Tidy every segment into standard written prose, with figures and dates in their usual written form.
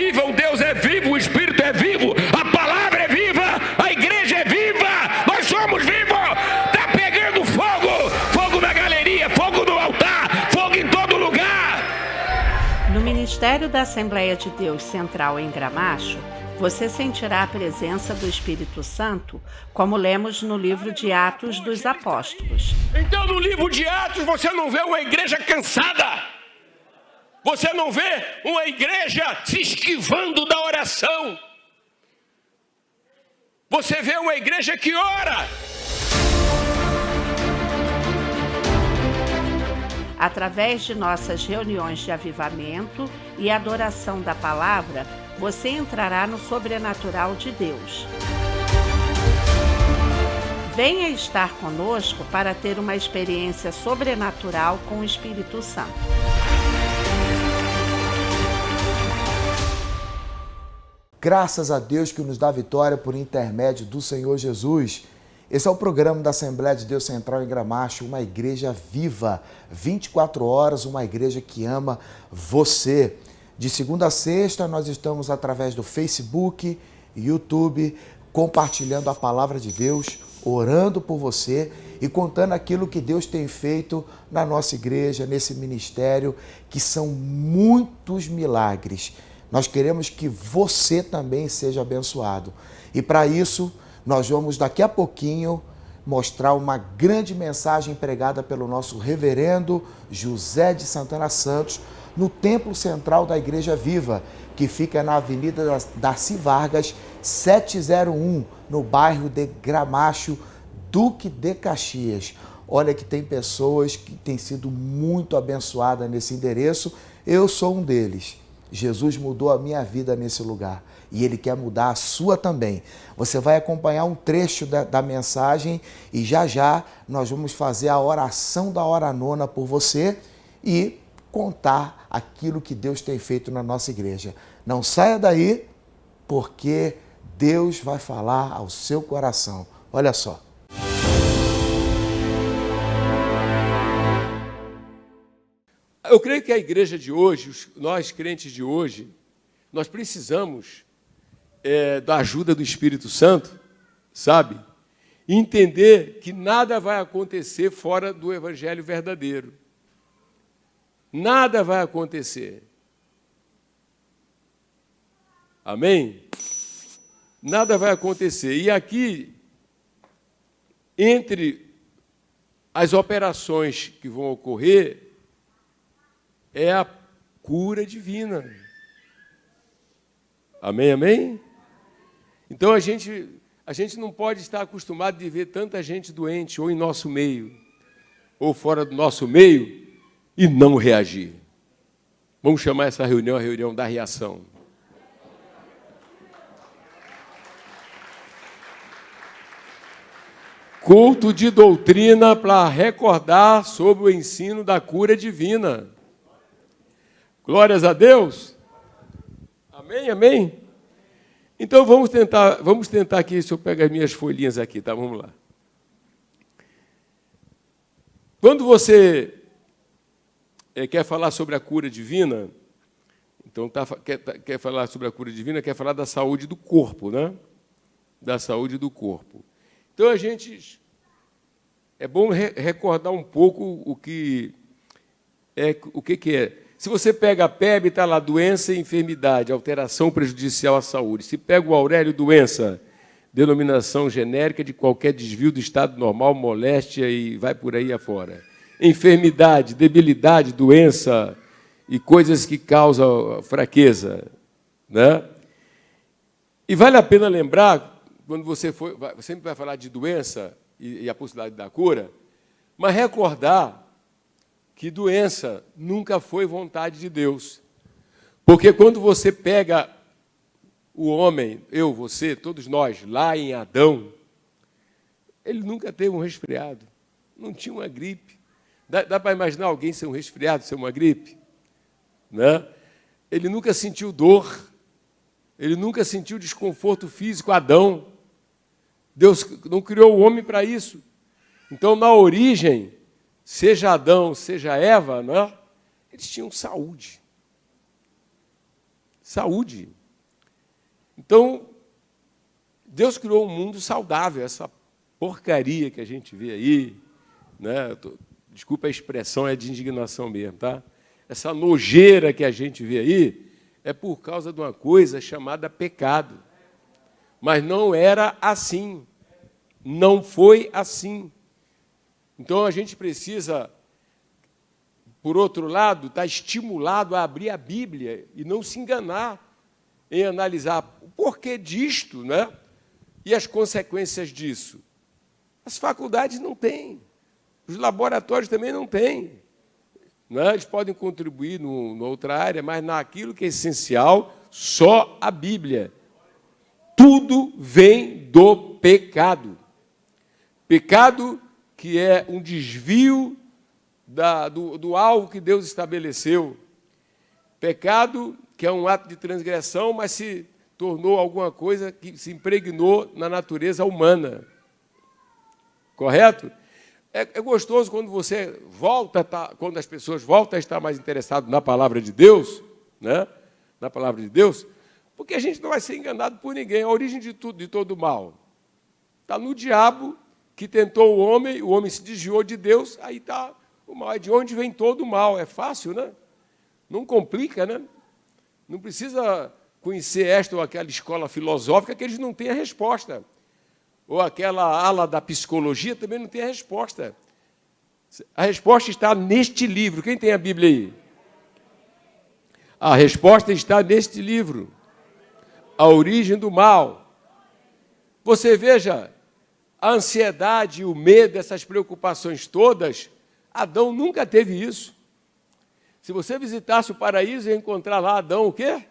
viva, o Deus é vivo, o Espírito é vivo, a palavra é viva, a igreja é viva, nós somos vivos. Está pegando fogo, fogo na galeria, fogo no altar, fogo em todo lugar. No Ministério da Assembleia de Deus Central em Gramacho, você sentirá a presença do Espírito Santo, como lemos no livro de Atos dos Apóstolos. Então, no livro de Atos, você não vê uma igreja cansada. Você não vê uma igreja se esquivando da oração. Você vê uma igreja que ora. Através de nossas reuniões de avivamento e adoração da palavra, você entrará no sobrenatural de Deus. Venha estar conosco para ter uma experiência sobrenatural com o Espírito Santo. Graças a Deus que nos dá vitória por intermédio do Senhor Jesus. Esse é o programa da Assembleia de Deus Central em Gramacho, uma igreja viva, 24 horas, uma igreja que ama você. De segunda a sexta, nós estamos através do Facebook, YouTube, compartilhando a palavra de Deus, orando por você e contando aquilo que Deus tem feito na nossa igreja, nesse ministério, que são muitos milagres. Nós queremos que você também seja abençoado. E para isso, nós vamos daqui a pouquinho mostrar uma grande mensagem pregada pelo nosso reverendo José de Santana Santos, no Templo Central da Igreja Viva, que fica na Avenida Darcy Vargas, 701, no bairro de Gramacho, Duque de Caxias. Olha que tem pessoas que têm sido muito abençoadas nesse endereço. Eu sou um deles. Jesus mudou a minha vida nesse lugar e Ele quer mudar a sua também. Você vai acompanhar um trecho da mensagem e já nós vamos fazer a oração da hora nona por você e contar aquilo que Deus tem feito na nossa igreja. Não saia daí, porque Deus vai falar ao seu coração. Olha só. Eu creio que a igreja de hoje, nós crentes de hoje, nós precisamos da ajuda do Espírito Santo, sabe? E entender que nada vai acontecer fora do evangelho verdadeiro. Nada vai acontecer. Amém? Nada vai acontecer. E aqui, entre as operações que vão ocorrer, é a cura divina. Amém, amém? Então a gente não pode estar acostumado de ver tanta gente doente, ou em nosso meio, ou fora do nosso meio, e não reagir. Vamos chamar essa reunião a reunião da reação. Culto de doutrina para recordar sobre o ensino da cura divina. Glórias a Deus. Amém, amém? Então vamos tentar aqui, se eu pegar as minhas folhinhas aqui, tá? Vamos lá. Quando você quer falar sobre a cura divina, então quer falar sobre a cura divina, quer falar da saúde do corpo, né? Da saúde do corpo. Então é bom recordar um pouco o que é. Se você pega a PEB, está lá doença e enfermidade, alteração prejudicial à saúde. Se pega o Aurélio, doença, denominação genérica de qualquer desvio do estado normal, moléstia e vai por aí afora. Enfermidade, debilidade, doença e coisas que causam fraqueza, né? E vale a pena lembrar, quando você sempre vai falar de doença e a possibilidade da cura, mas recordar que doença nunca foi vontade de Deus. Porque quando você pega o homem, eu, você, todos nós, lá em Adão, ele nunca teve um resfriado, não tinha uma gripe. Dá para imaginar alguém ser um resfriado, ser uma gripe? Né? Ele nunca sentiu dor, ele nunca sentiu desconforto físico, Adão. Deus não criou o homem para isso. Então, na origem, seja Adão, seja Eva, né? Eles tinham saúde. Saúde. Então, Deus criou um mundo saudável, essa porcaria que a gente vê aí, né? Desculpa a expressão, é de indignação mesmo, tá? Essa nojeira que a gente vê aí é por causa de uma coisa chamada pecado. Mas não era assim. Não foi assim. Então, a gente precisa, por outro lado, estar estimulado a abrir a Bíblia e não se enganar em analisar o porquê disto, né? E as consequências disso. As faculdades não têm. Os laboratórios também não têm. Né? Eles podem contribuir numa outra área, mas naquilo que é essencial, só a Bíblia. Tudo vem do pecado. Pecado que é um desvio do alvo que Deus estabeleceu. Pecado que é um ato de transgressão, mas se tornou alguma coisa que se impregnou na natureza humana. Correto? É gostoso quando você quando as pessoas voltam a estar mais interessadas na palavra de Deus, né? Na palavra de Deus, porque a gente não vai ser enganado por ninguém. A origem de todo mal está no diabo, que tentou o homem se desviou de Deus, aí está o mal. É de onde vem todo o mal. É fácil, né? Não complica, né? Não precisa conhecer esta ou aquela escola filosófica que eles não têm a resposta. Ou aquela ala da psicologia também não tem a resposta. A resposta está neste livro. Quem tem a Bíblia aí? A resposta está neste livro. A origem do mal. Você veja, a ansiedade, o medo, essas preocupações todas, Adão nunca teve isso. Se você visitasse o paraíso, ia encontrar lá Adão o quê?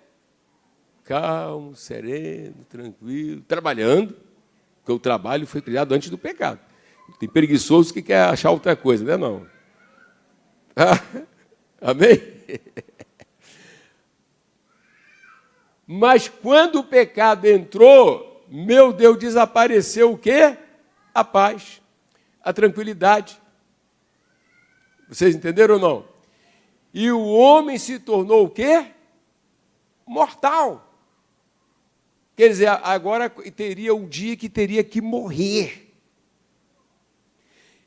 Calmo, sereno, tranquilo, trabalhando. Porque o trabalho foi criado antes do pecado. Tem preguiçoso que quer achar outra coisa, né? Não. Amém? Mas quando o pecado entrou, meu Deus, desapareceu o quê? A paz, a tranquilidade. Vocês entenderam ou não? E o homem se tornou o quê? Mortal. Quer dizer, agora teria um dia que teria que morrer.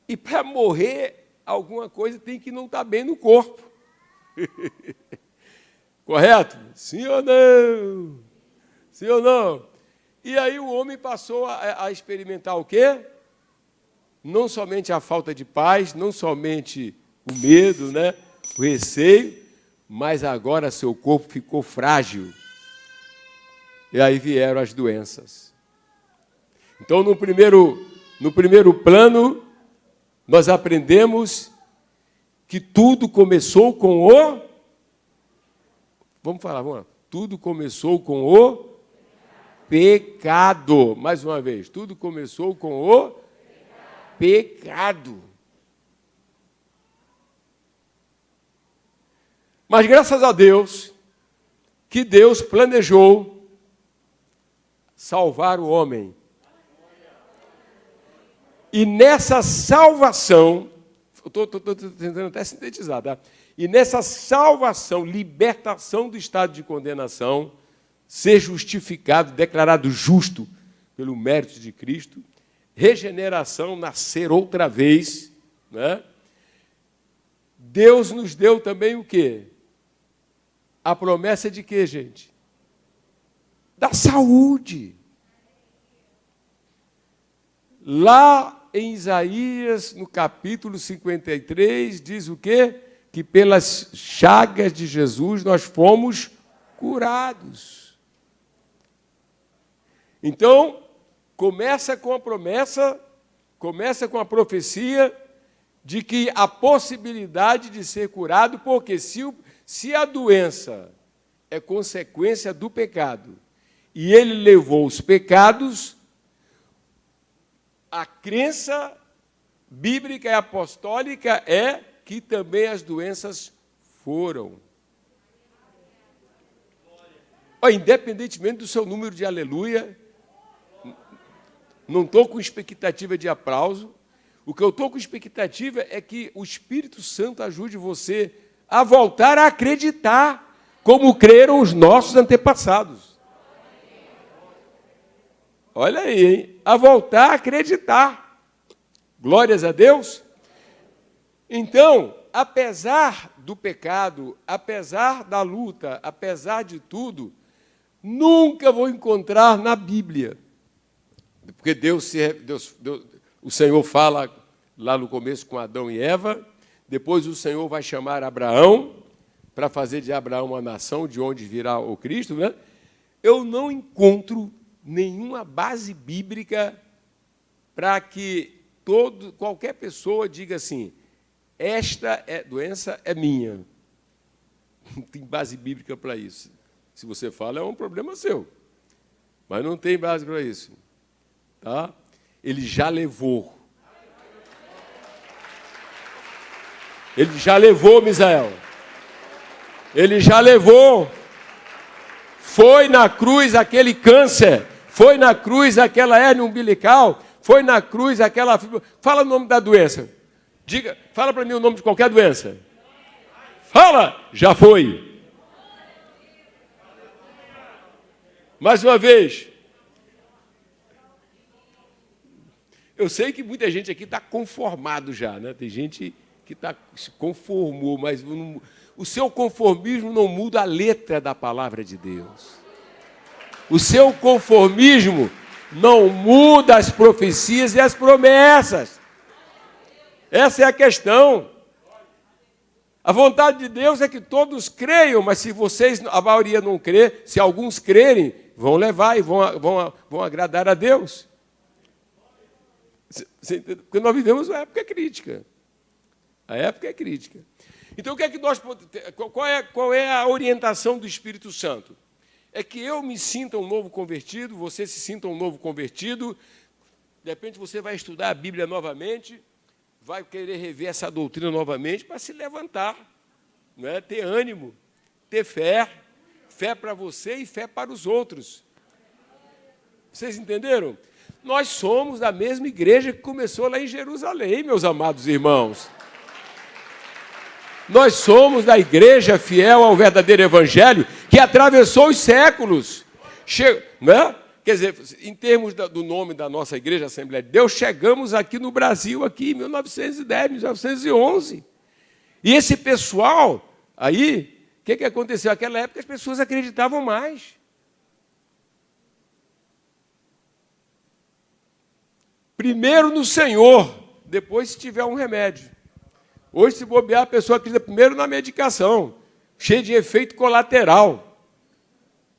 E para morrer, alguma coisa tem que não estar bem no corpo. Correto? Sim ou não? Sim ou não? E aí o homem passou a experimentar o quê? Não somente a falta de paz, não somente o medo, né? O receio, mas agora seu corpo ficou frágil. E aí vieram as doenças. Então, no primeiro plano, nós aprendemos que tudo começou com o... Vamos lá. Tudo começou com o pecado. Mais uma vez, tudo começou com o pecado. Mas graças a Deus, que Deus planejou salvar o homem. E nessa salvação, estou tentando até sintetizar, tá? E nessa salvação, libertação do estado de condenação, ser justificado, declarado justo pelo mérito de Cristo, regeneração, nascer outra vez, né? Deus nos deu também o quê? A promessa de quê, gente? Da saúde. Lá em Isaías, no capítulo 53, diz o quê? Que pelas chagas de Jesus nós fomos curados. Então, começa com a promessa, começa com a profecia de que a possibilidade de ser curado, porque se a doença é consequência do pecado, e ele levou os pecados, a crença bíblica e apostólica é que também as doenças foram. Independentemente do seu número de aleluia, não estou com expectativa de aplauso. O que eu estou com expectativa é que o Espírito Santo ajude você a voltar a acreditar como creram os nossos antepassados. Olha aí, hein? A voltar a acreditar. Glórias a Deus. Então, apesar do pecado, apesar da luta, apesar de tudo, nunca vou encontrar na Bíblia. Porque o Senhor fala lá no começo com Adão e Eva, depois o Senhor vai chamar Abraão, para fazer de Abraão uma nação, de onde virá o Cristo, né? Eu não encontro nenhuma base bíblica para que qualquer pessoa diga assim, esta doença é minha. Não tem base bíblica para isso. Se você fala, é um problema seu. Mas não tem base para isso. Tá? Ele já levou. Ele já levou, Misael. Ele já levou. Foi na cruz aquele câncer. Foi na cruz aquela hérnia umbilical. Foi na cruz aquela... Fala o nome da doença. Fala para mim o nome de qualquer doença. Fala! Já foi. Mais uma vez. Eu sei que muita gente aqui está conformado já, né? Tem gente que se conformou, mas o seu conformismo não muda a letra da palavra de Deus. O seu conformismo não muda as profecias e as promessas. Essa é a questão. A vontade de Deus é que todos creiam, mas se a maioria não crê, se alguns crerem, vão levar e vão agradar a Deus. Porque nós vivemos uma época crítica. A época é crítica. Então, o que é que qual é a orientação do Espírito Santo? É que eu me sinta um novo convertido, você se sinta um novo convertido, de repente você vai estudar a Bíblia novamente, vai querer rever essa doutrina novamente para se levantar, não é? Ter ânimo, ter fé para você e fé para os outros. Vocês entenderam? Nós somos da mesma igreja que começou lá em Jerusalém, meus amados irmãos. Nós somos da igreja fiel ao verdadeiro evangelho que atravessou os séculos. Né? Quer dizer, em termos do nome da nossa igreja, Assembleia de Deus, chegamos aqui no Brasil, aqui em 1910, 1911. E esse pessoal aí, o que aconteceu? Naquela época as pessoas acreditavam mais. Primeiro no Senhor, depois se tiver um remédio. Hoje, se bobear, a pessoa acredita primeiro na medicação, cheia de efeito colateral,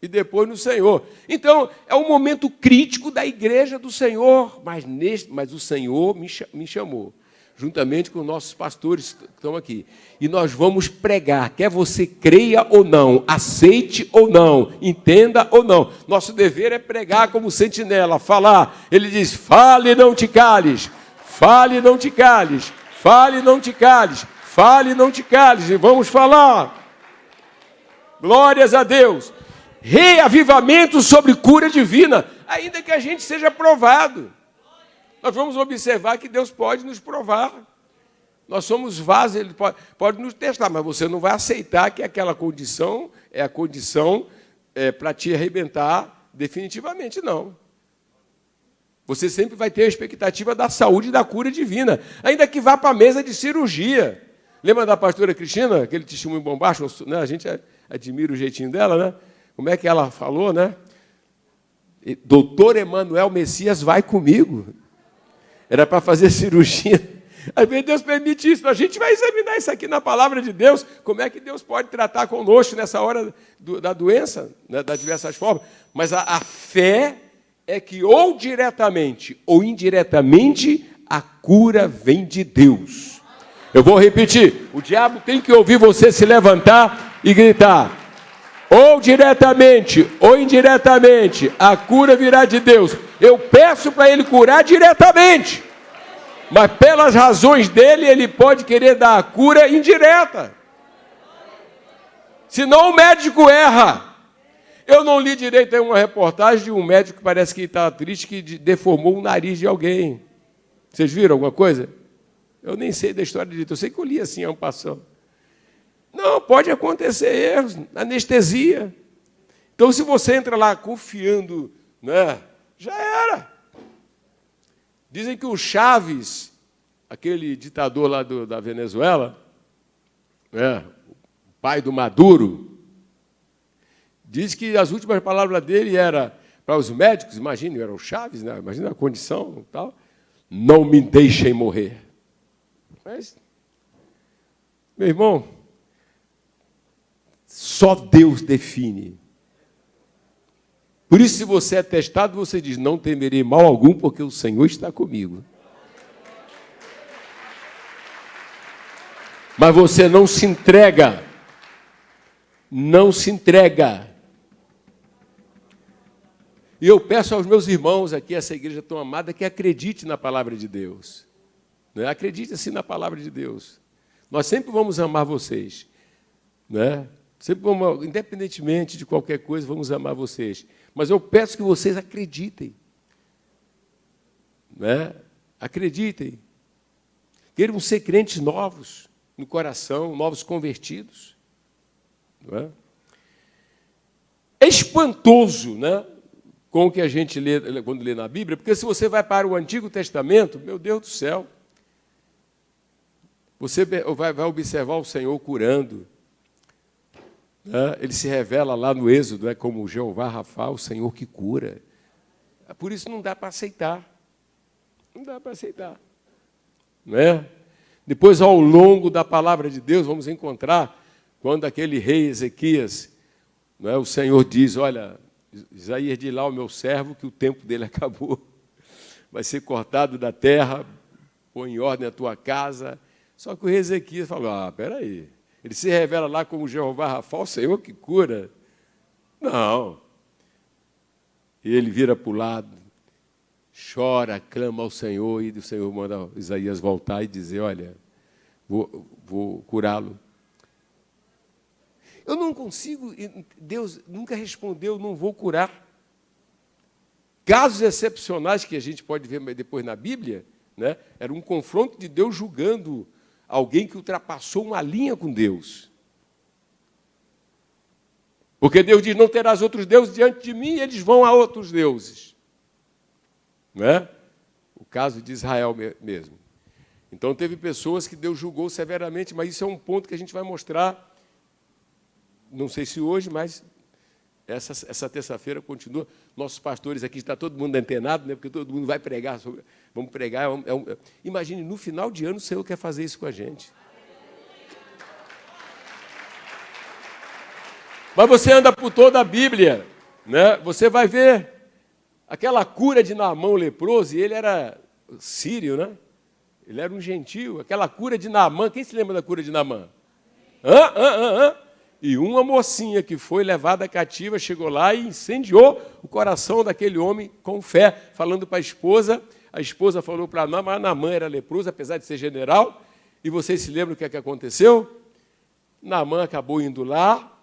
e depois no Senhor. Então, é um momento crítico da igreja do Senhor, mas o Senhor me chamou, juntamente com os nossos pastores que estão aqui. E nós vamos pregar, quer você creia ou não, aceite ou não, entenda ou não. Nosso dever é pregar como sentinela, falar. Ele diz, fale e não te cales, fale e não te cales. Fale e não te cales, fale e não te cales, e vamos falar. Glórias a Deus. Reavivamento sobre cura divina, ainda que a gente seja provado. Nós vamos observar que Deus pode nos provar. Nós somos vasos, Ele pode nos testar, mas você não vai aceitar que aquela condição é a condição para te arrebentar definitivamente, não. Você sempre vai ter a expectativa da saúde e da cura divina, ainda que vá para a mesa de cirurgia. Lembra da pastora Cristina, aquele testemunho bombástico, né? A gente admira o jeitinho dela, né? Como é que ela falou, né? Doutor Emanuel Messias vai comigo. Era para fazer cirurgia. Às vezes Deus permite isso. A gente vai examinar isso aqui na palavra de Deus. Como é que Deus pode tratar conosco nessa hora da doença, né? Das diversas formas. Mas a fé é que ou diretamente ou indiretamente a cura vem de Deus. Eu vou repetir, o diabo tem que ouvir você se levantar e gritar. Ou diretamente ou indiretamente a cura virá de Deus. Eu peço para ele curar diretamente, mas pelas razões dele ele pode querer dar a cura indireta. Senão o médico erra. Eu não li direito aí uma reportagem de um médico que parece que estava triste, que deformou o nariz de alguém. Vocês viram alguma coisa? Eu nem sei da história direito, eu sei que eu li assim, passando. Não, pode acontecer erros, anestesia. Então, se você entra lá confiando, né, Já era. Dizem que o Chaves, aquele ditador lá da Venezuela, o pai do Maduro, diz que as últimas palavras dele eram para os médicos, imagine, era o Chaves, né? Imagina a condição e tal, não me deixem morrer. Mas, meu irmão, só Deus define. Por isso, se você é testado, você diz, não temerei mal algum, porque o Senhor está comigo. Mas você não se entrega. Não se entrega. E eu peço aos meus irmãos aqui, essa igreja tão amada, que acredite na palavra de Deus. Né? Acredite assim na palavra de Deus. Nós sempre vamos amar vocês. Né? Sempre vamos, independentemente de qualquer coisa, vamos amar vocês. Mas eu peço que vocês acreditem. Né? Acreditem. Queiram ser crentes novos no coração, novos convertidos. Não é? É espantoso, né? Com o que a gente lê quando lê na Bíblia, porque se você vai para o Antigo Testamento, meu Deus do céu, você vai observar o Senhor curando. Né? Ele se revela lá no Êxodo, né, como Jeová Rafa, o Senhor que cura. Por isso não dá para aceitar. Não dá para aceitar. Não é? Depois, ao longo da palavra de Deus, vamos encontrar quando aquele rei Ezequias, não é, o Senhor diz, olha, Isaías, diz lá ao meu servo que o tempo dele acabou. Vai ser cortado da terra, põe em ordem a tua casa. Só que o rei Ezequias falou, espera aí. Ele se revela lá como Jeová Rafa, o Senhor que cura. Não. E ele vira para o lado, chora, clama ao Senhor, e o Senhor manda Isaías voltar e dizer, olha, vou curá-lo. Eu não consigo, Deus nunca respondeu, não vou curar. Casos excepcionais que a gente pode ver depois na Bíblia, né, era um confronto de Deus julgando alguém que ultrapassou uma linha com Deus. Porque Deus diz, não terás outros deuses diante de mim, e eles vão a outros deuses. Não é? O caso de Israel mesmo. Então, teve pessoas que Deus julgou severamente, mas isso é um ponto que a gente vai mostrar, não sei se hoje, mas essa terça-feira continua. Nossos pastores aqui, está todo mundo antenado, né, porque todo mundo vai pregar. Vamos pregar. Imagine, no final de ano, o Senhor quer fazer isso com a gente. Mas você anda por toda a Bíblia, né, você vai ver aquela cura de Naamã, o leproso, e ele era sírio, né? Ele era um gentio. Aquela cura de Naamã, quem se lembra da cura de Naamã? E uma mocinha que foi levada cativa chegou lá e incendiou o coração daquele homem com fé, falando para a esposa falou para Naamã, Naamã era leproso, apesar de ser general, e vocês se lembram o que é que aconteceu? Naamã acabou indo lá,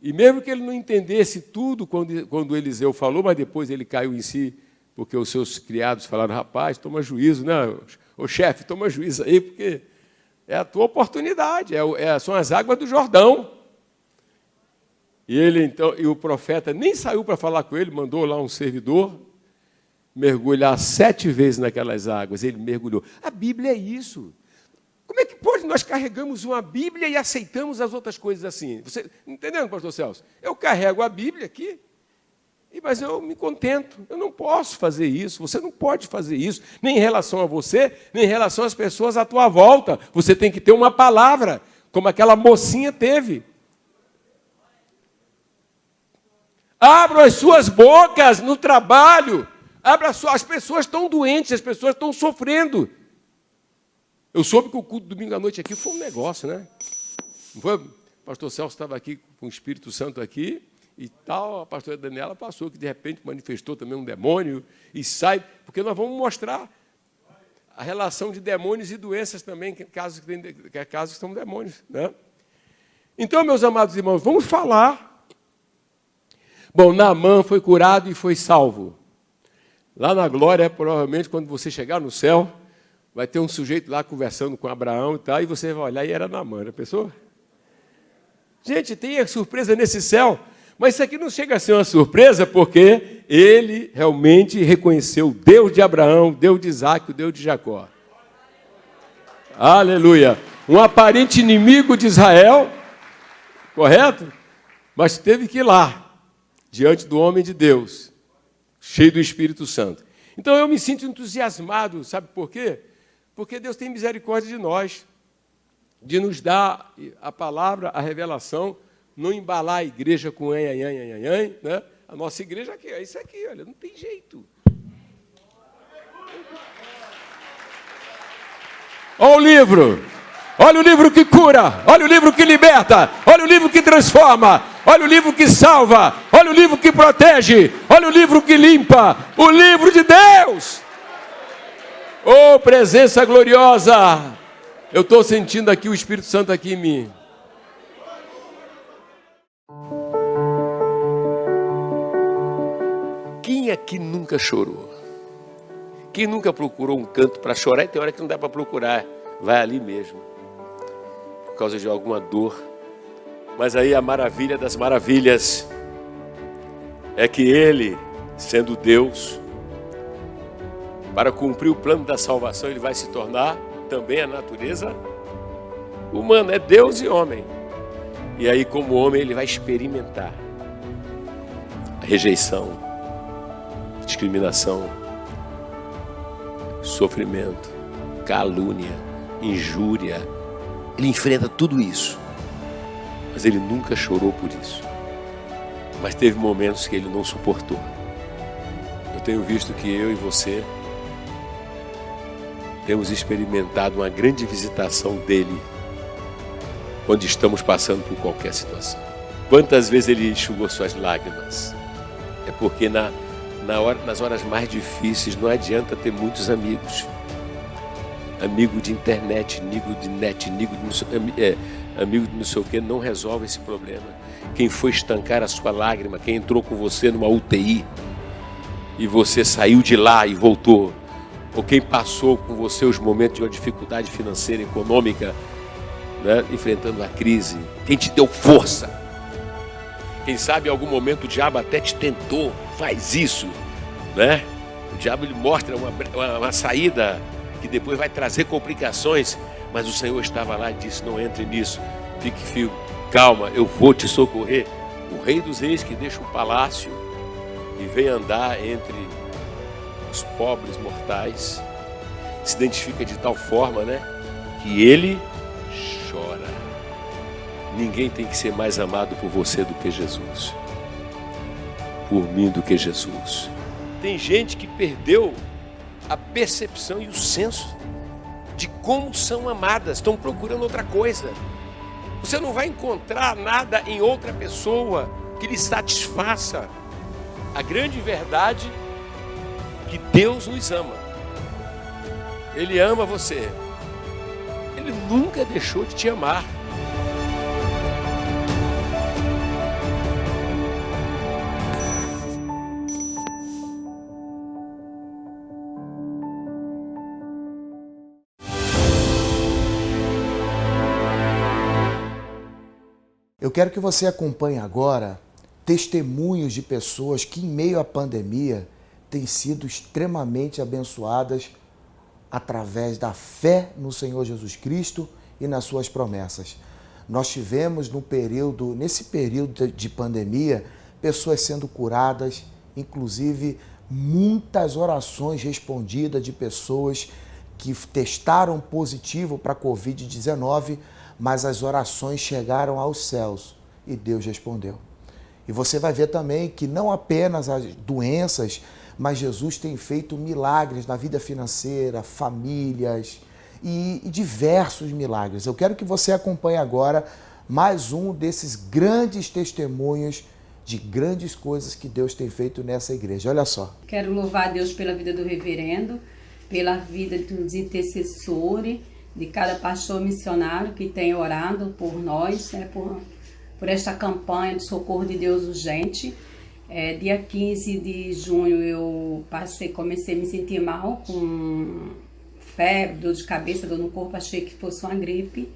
e mesmo que ele não entendesse tudo quando Eliseu falou, mas depois ele caiu em si, porque os seus criados falaram, rapaz, toma juízo, né? Ô chefe, toma juízo aí, porque é a tua oportunidade, são as águas do Jordão. E o profeta nem saiu para falar com ele, mandou lá um servidor mergulhar 7 vezes naquelas águas. Ele mergulhou. A Bíblia é isso. Como é que pode nós carregamos uma Bíblia e aceitamos as outras coisas assim? Você entendendo, pastor Celso? Eu carrego a Bíblia aqui, mas eu me contento. Eu não posso fazer isso. Você não pode fazer isso, nem em relação a você, nem em relação às pessoas à tua volta. Você tem que ter uma palavra, como aquela mocinha teve. Abra as suas bocas no trabalho. As pessoas estão doentes, as pessoas estão sofrendo. Eu soube que o culto domingo à noite aqui foi um negócio, né? Não foi? O pastor Celso estava aqui com o Espírito Santo aqui, e tal, a pastora Daniela passou, que de repente manifestou também um demônio, e sai, porque nós vamos mostrar a relação de demônios e doenças também, que casos que são demônios. Né? Então, meus amados irmãos, vamos falar. Bom, Naamã foi curado e foi salvo. Lá na glória, provavelmente, quando você chegar no céu, vai ter um sujeito lá conversando com Abraão e tal, e você vai olhar e era Naamã, já pensou? Gente, tem a surpresa nesse céu, Mas isso aqui não chega a ser uma surpresa, porque ele realmente reconheceu o Deus de Abraão, o Deus de Isaac, o Deus de Jacó. Aleluia. Um aparente inimigo de Israel, correto? Mas teve que ir lá, diante do homem de Deus, cheio do Espírito Santo. Então eu me sinto entusiasmado, sabe por quê? Porque Deus tem misericórdia de nós, de nos dar a palavra, a revelação, não embalar a igreja com né? A nossa igreja aqui, é isso aqui, olha, não tem jeito. Olha o livro. Olha o livro que cura, olha o livro que liberta, olha o livro que transforma, olha o livro que salva, olha o livro que protege, olha o livro que limpa, o livro de Deus. Oh, presença gloriosa! Eu estou sentindo aqui o Espírito Santo aqui em mim. Quem aqui nunca chorou? Quem nunca procurou um canto para chorar? E tem hora que não dá para procurar, vai ali mesmo. Por causa de alguma dor. Mas aí a maravilha das maravilhas é que ele, sendo Deus, para cumprir o plano da salvação, ele vai se tornar também a natureza humana, é Deus e homem. E aí, como homem, ele vai experimentar a rejeição, discriminação, sofrimento, calúnia, injúria. Ele enfrenta tudo isso, mas ele nunca chorou por isso. Mas teve momentos que ele não suportou. Eu tenho visto que eu e você temos experimentado uma grande visitação dele quando estamos passando por qualquer situação. Quantas vezes ele enxugou suas lágrimas? É porque nas horas mais difíceis não adianta ter muitos amigos. Amigo de internet, amigo de net, amigo de não sei o que, não resolve esse problema. Quem foi estancar a sua lágrima, quem entrou com você numa UTI e você saiu de lá e voltou, ou quem passou com você os momentos de uma dificuldade financeira, econômica, né, enfrentando a crise, quem te deu força. Quem sabe em algum momento o diabo até te tentou, faz isso, né? O diabo ele mostra uma saída que depois vai trazer complicações, mas o Senhor estava lá e disse: não entre nisso, fique firme, calma, eu vou te socorrer. O Rei dos Reis que deixa um palácio e vem andar entre os pobres mortais, se identifica de tal forma, né, que ele chora. Ninguém tem que ser mais amado por você do que Jesus, por mim do que Jesus. Tem gente que perdeu a percepção e o senso de como são amadas, estão procurando outra coisa. Você não vai encontrar nada em outra pessoa que lhe satisfaça. A grande verdade é que Deus nos ama. Ele ama você. Ele nunca deixou de te amar. Eu quero que você acompanhe agora testemunhos de pessoas que, em meio à pandemia, têm sido extremamente abençoadas através da fé no Senhor Jesus Cristo e nas suas promessas. Nós tivemos nesse período de pandemia, pessoas sendo curadas, inclusive muitas orações respondidas de pessoas que testaram positivo para a Covid-19, mas as orações chegaram aos céus e Deus respondeu. E você vai ver também que não apenas as doenças, mas Jesus tem feito milagres na vida financeira, famílias e diversos milagres. Eu quero que você acompanhe agora mais um desses grandes testemunhos de grandes coisas que Deus tem feito nessa igreja. Olha só. Quero louvar a Deus pela vida do reverendo, pela vida dos intercessores, de cada pastor missionário que tem orado por nós, né, por esta campanha de socorro de Deus urgente. Dia 15 de junho eu comecei a me sentir mal, com febre, dor de cabeça, dor no corpo, achei que fosse uma gripe,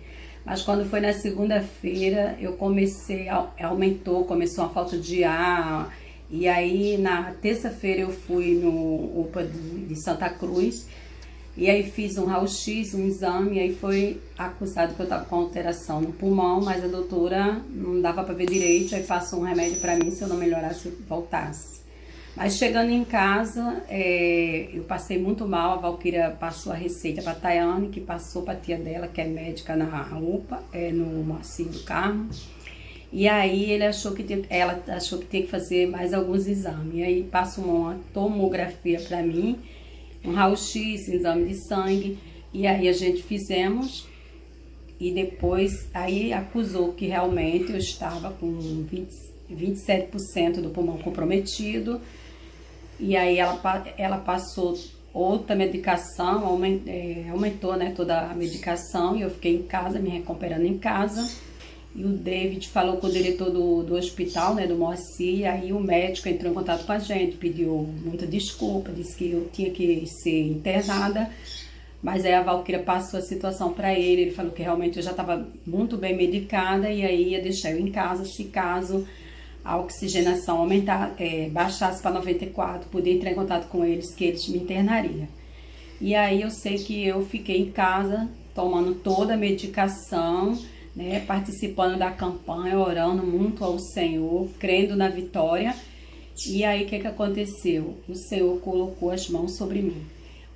Mas quando foi na segunda-feira, eu começou a falta de ar. E aí, na terça-feira, eu fui no UPA de Santa Cruz. E aí fiz um raio-x, um exame, e aí foi acusado que eu estava com alteração no pulmão, mas a doutora não dava para ver direito, aí passou um remédio para mim, se eu não melhorasse, eu voltasse. Mas chegando em casa, eu passei muito mal, a Valquíria passou a receita para a Tayane, que passou para a tia dela, que é médica na UPA, no Moacir do Carmo. E aí ela achou que tinha que fazer mais alguns exames. E aí passou uma tomografia para mim, um raio-x, exame de sangue, e aí a gente fizemos, e depois aí acusou que realmente eu estava com 27% do pulmão comprometido, e aí ela passou outra medicação, aumentou, né, toda a medicação, e eu fiquei em casa, me recuperando em casa. E o David falou com o diretor do hospital, né, do Moacir, e aí o médico entrou em contato com a gente, pediu muita desculpa, disse que eu tinha que ser internada, mas aí a Valquíria passou a situação para ele falou que realmente eu já estava muito bem medicada, e aí ia deixar eu em casa, se caso a oxigenação baixasse para 94, poder entrar em contato com eles, que eles me internariam. E aí eu sei que eu fiquei em casa, tomando toda a medicação, né, participando da campanha, orando muito ao Senhor, crendo na vitória. E aí o que aconteceu? O Senhor colocou as mãos sobre mim.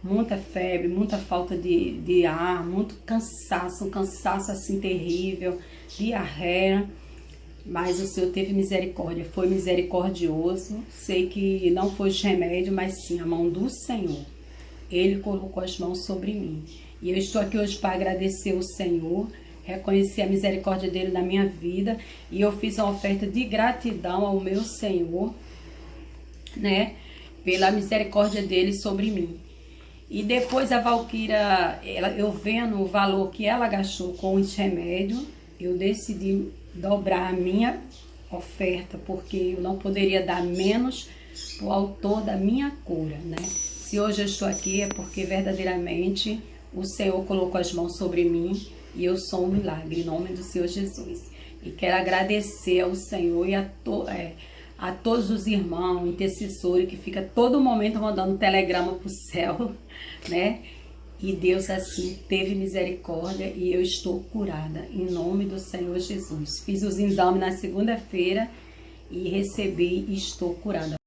Muita febre, muita falta de ar, muito cansaço, um cansaço assim terrível, diarreia. Mas o Senhor teve misericórdia, foi misericordioso. Sei que não foi de remédio, mas sim a mão do Senhor. Ele colocou as mãos sobre mim. E eu estou aqui hoje para agradecer o Senhor, reconhecer a misericórdia dele na minha vida, e eu fiz uma oferta de gratidão ao meu Senhor, né, pela misericórdia dele sobre mim. E depois a Valquíria, eu vendo o valor que ela gastou com esse remédio, eu decidi dobrar a minha oferta, porque eu não poderia dar menos para o autor da minha cura, né? Se hoje eu estou aqui é porque verdadeiramente o Senhor colocou as mãos sobre mim, e eu sou um milagre, em nome do Senhor Jesus. E quero agradecer ao Senhor e a todos os irmãos, intercessores, que fica todo momento mandando telegrama para o céu, né? E Deus assim teve misericórdia e eu estou curada, em nome do Senhor Jesus. Fiz os exames na segunda-feira e recebi e estou curada.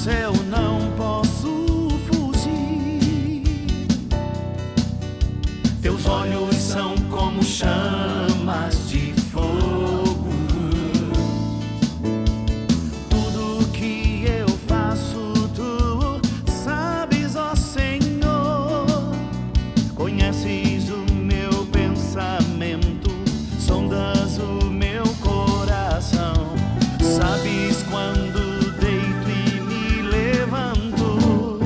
céu não posso fugir. Teus olhos são como chamas de fogo. Tudo que eu faço, tu sabes, ó Senhor. Conheces o meu pensamento, sondas o meu coração. Sabes quando deito e me levanto.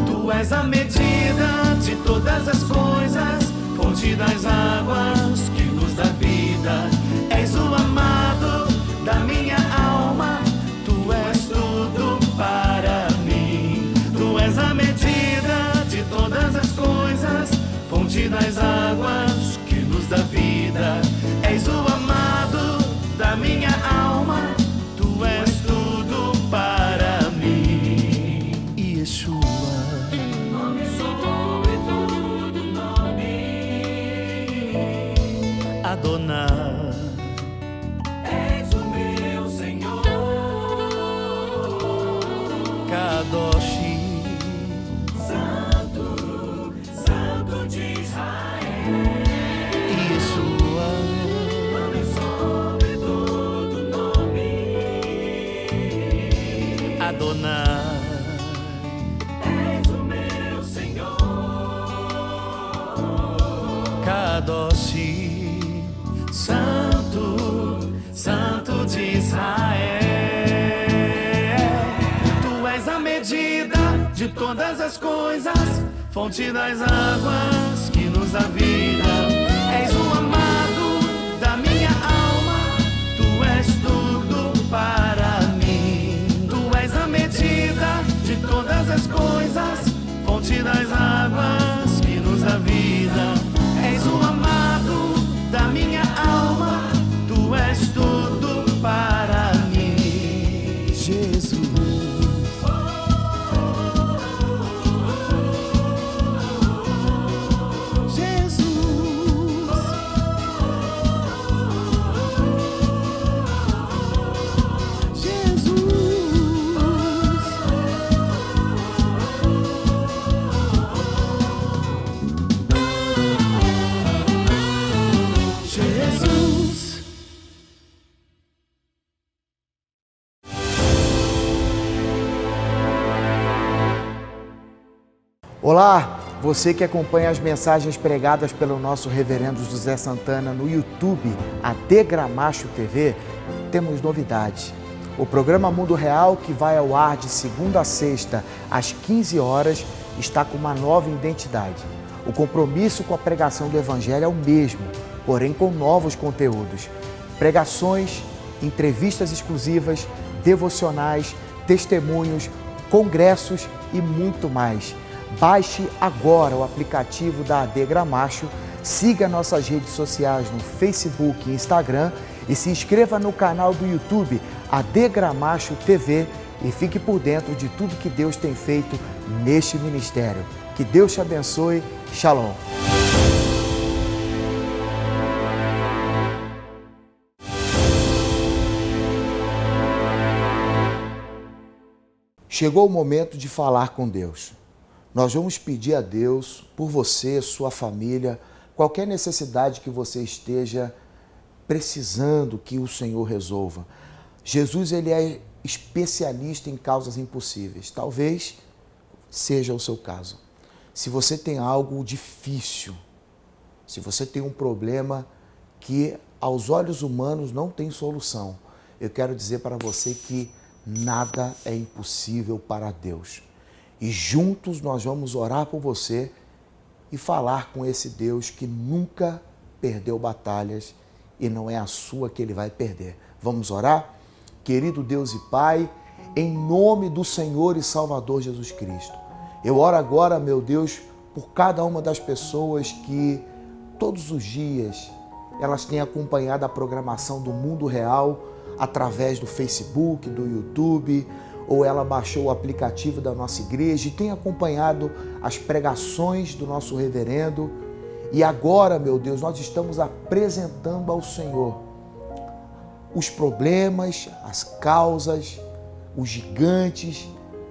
Tu és a medida de todas as coisas, fonte das águas que nos dá vida. És o amado da minha alma, tu és tudo para mim. Tu és a medida de todas as coisas, fonte das águas que nos dá vida. És o amado da minha alma, tu és tudo para mim. Yeshua, nome sobre todo nome. Adonai, és o meu Senhor. Kadoshi, Santo, Santo de Israel. Yeshua, nome sobre todo nome. Adonai, és o meu Senhor. Kadoshi, Santo, Santo de Israel. Tu és a medida de todas as coisas, fonte das águas que nos dá vida. És o amado da minha alma, tu és tudo para mim. Tu és a medida de todas as coisas, fonte das águas que nos dá vida. És o amado da minha alma, tu és tudo para mim. Jesus. Olá, você que acompanha as mensagens pregadas pelo nosso reverendo José Santana no YouTube, AD Gramacho TV, temos novidades. O programa Mundo Real, que vai ao ar de segunda a sexta, às 15 horas, está com uma nova identidade. O compromisso com a pregação do Evangelho é o mesmo, porém com novos conteúdos. Pregações, entrevistas exclusivas, devocionais, testemunhos, congressos e muito mais. Baixe agora o aplicativo da AD Gramacho, siga nossas redes sociais no Facebook e Instagram e se inscreva no canal do YouTube AD Gramacho TV e fique por dentro de tudo que Deus tem feito neste ministério. Que Deus te abençoe. Shalom. Chegou o momento de falar com Deus. Nós vamos pedir a Deus por você, sua família, qualquer necessidade que você esteja precisando que o Senhor resolva. Jesus, ele é especialista em causas impossíveis. Talvez seja o seu caso. Se você tem algo difícil, se você tem um problema que aos olhos humanos não tem solução, eu quero dizer para você que nada é impossível para Deus. E juntos nós vamos orar por você e falar com esse Deus que nunca perdeu batalhas e não é a sua que ele vai perder. Vamos orar? Querido Deus e Pai, em nome do Senhor e Salvador Jesus Cristo, eu oro agora, meu Deus, por cada uma das pessoas que todos os dias elas têm acompanhado a programação do Mundo Real através do Facebook, do YouTube, ou ela baixou o aplicativo da nossa igreja e tem acompanhado as pregações do nosso reverendo. E agora, meu Deus, nós estamos apresentando ao Senhor os problemas, as causas, os gigantes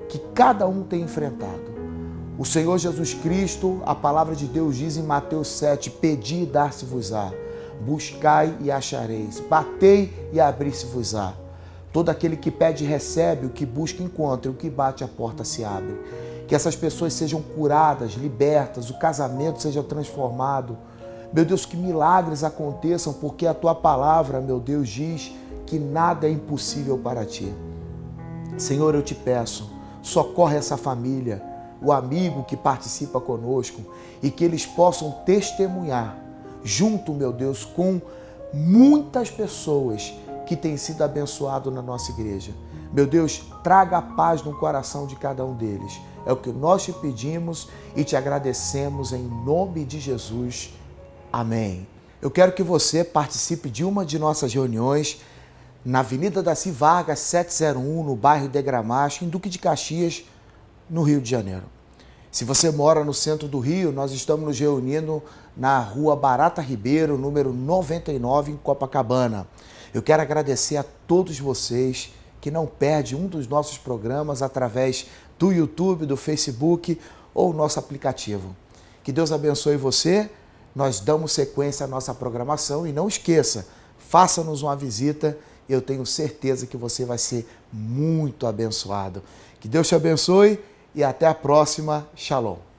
que cada um tem enfrentado. O Senhor Jesus Cristo, a palavra de Deus diz em Mateus 7, pedi e dar-se-vos-á, buscai e achareis, batei e abrir-se-vos-á. Todo aquele que pede recebe, o que busca encontra, e o que bate a porta se abre. Que essas pessoas sejam curadas, libertas, o casamento seja transformado. Meu Deus, que milagres aconteçam, porque a tua palavra, meu Deus, diz que nada é impossível para ti. Senhor, eu te peço, socorre essa família, o amigo que participa conosco, e que eles possam testemunhar, junto, meu Deus, com muitas pessoas que têm sido abençoados na nossa igreja. Meu Deus, traga a paz no coração de cada um deles. É o que nós te pedimos e te agradecemos em nome de Jesus. Amém. Eu quero que você participe de uma de nossas reuniões na Avenida Daci Vargas, 701, no bairro de Gramacho, em Duque de Caxias, no Rio de Janeiro. Se você mora no centro do Rio, nós estamos nos reunindo na Rua Barata Ribeiro, número 99, em Copacabana. Eu quero agradecer a todos vocês que não perdem um dos nossos programas através do YouTube, do Facebook ou nosso aplicativo. Que Deus abençoe você. Nós damos sequência à nossa programação e não esqueça, faça-nos uma visita. Eu tenho certeza que você vai ser muito abençoado. Que Deus te abençoe e até a próxima. Shalom.